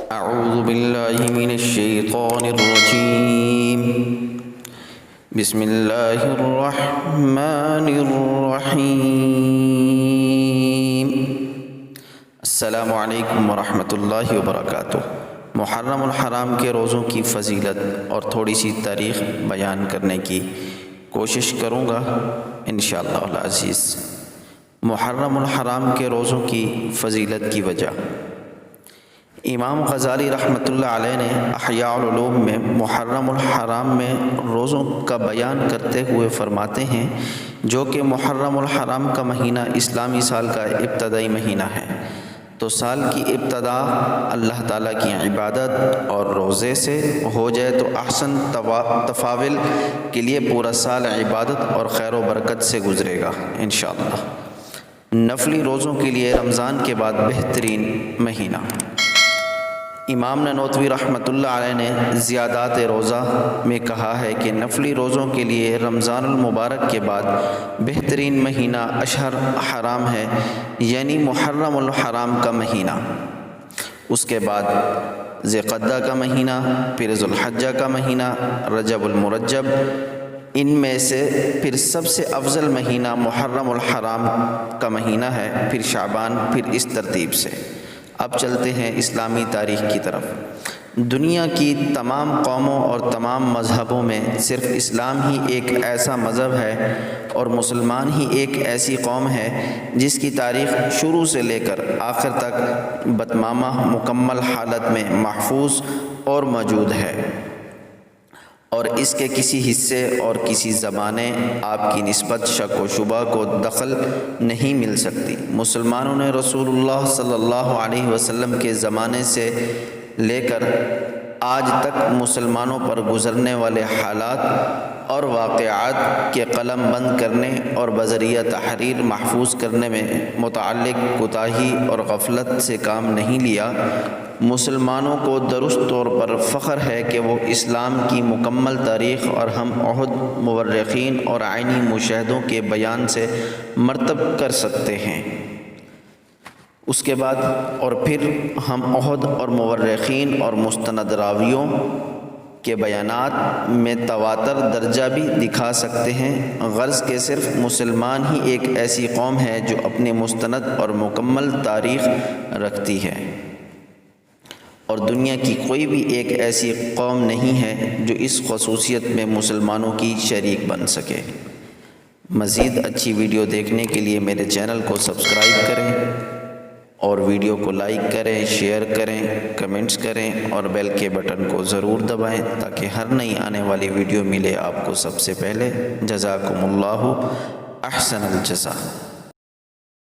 أعوذ بالله من الشيطان الرجيم. بسم الله الرحمن الرحيم. السلام علیکم ورحمۃ اللہ وبرکاتہ. محرم الحرام کے روزوں کی فضیلت اور تھوڑی سی تاریخ بیان کرنے کی کوشش کروں گا انشاءاللہ العزیز. محرم الحرام کے روزوں کی فضیلت کی وجہ. امام غزالی رحمۃ اللہ علیہ نے احیاء العلوم میں محرم الحرام میں روزوں کا بیان کرتے ہوئے فرماتے ہیں جو کہ محرم الحرام کا مہینہ اسلامی سال کا ابتدائی مہینہ ہے، تو سال کی ابتدا اللہ تعالیٰ کی عبادت اور روزے سے ہو جائے تو احسن تفاول کے لیے پورا سال عبادت اور خیر و برکت سے گزرے گا انشاءاللہ. نفلی روزوں کے لیے رمضان کے بعد بہترین مہینہ. امام ننوتوی رحمۃ اللہ علیہ نے زیادات روزہ میں کہا ہے کہ نفلی روزوں کے لیے رمضان المبارک کے بعد بہترین مہینہ اشہر حرام ہے، یعنی محرم الحرام کا مہینہ. اس کے بعد ذوالقعدہ کا مہینہ، پھر ذوالحجہ کا مہینہ، رجب المرجب، ان میں سے پھر سب سے افضل مہینہ محرم الحرام کا مہینہ ہے، پھر شعبان، پھر اس ترتیب سے. اب چلتے ہیں اسلامی تاریخ کی طرف. دنیا کی تمام قوموں اور تمام مذہبوں میں صرف اسلام ہی ایک ایسا مذہب ہے اور مسلمان ہی ایک ایسی قوم ہے جس کی تاریخ شروع سے لے کر آخر تک بتمامہ مکمل حالت میں محفوظ اور موجود ہے، اور اس کے کسی حصے اور کسی زمانے آپ کی نسبت شک و شبہ کو دخل نہیں مل سکتی. مسلمانوں نے رسول اللہ صلی اللہ علیہ وسلم کے زمانے سے لے کر آج تک مسلمانوں پر گزرنے والے حالات اور واقعات کے قلم بند کرنے اور بذریعہ تحریر محفوظ کرنے میں متعلق کوتاہی اور غفلت سے کام نہیں لیا. مسلمانوں کو درست طور پر فخر ہے کہ وہ اسلام کی مکمل تاریخ اور ہم عہد مورخین اور عینی مشاہدوں کے بیان سے مرتب کر سکتے ہیں. اس کے بعد اور پھر ہم عہد اور مورخین اور مستند راویوں کے بیانات میں تواتر درجہ بھی دکھا سکتے ہیں. غرض کہ صرف مسلمان ہی ایک ایسی قوم ہے جو اپنی مستند اور مکمل تاریخ رکھتی ہے، اور دنیا کی کوئی بھی ایک ایسی قوم نہیں ہے جو اس خصوصیت میں مسلمانوں کی شریک بن سکے. مزید اچھی ویڈیو دیکھنے کے لیے میرے چینل کو سبسکرائب کریں اور ویڈیو کو لائک کریں، شیئر کریں، کمنٹس کریں اور بیل کے بٹن کو ضرور دبائیں تاکہ ہر نئی آنے والی ویڈیو ملے آپ کو سب سے پہلے. جزاکم اللہ احسن الجزا.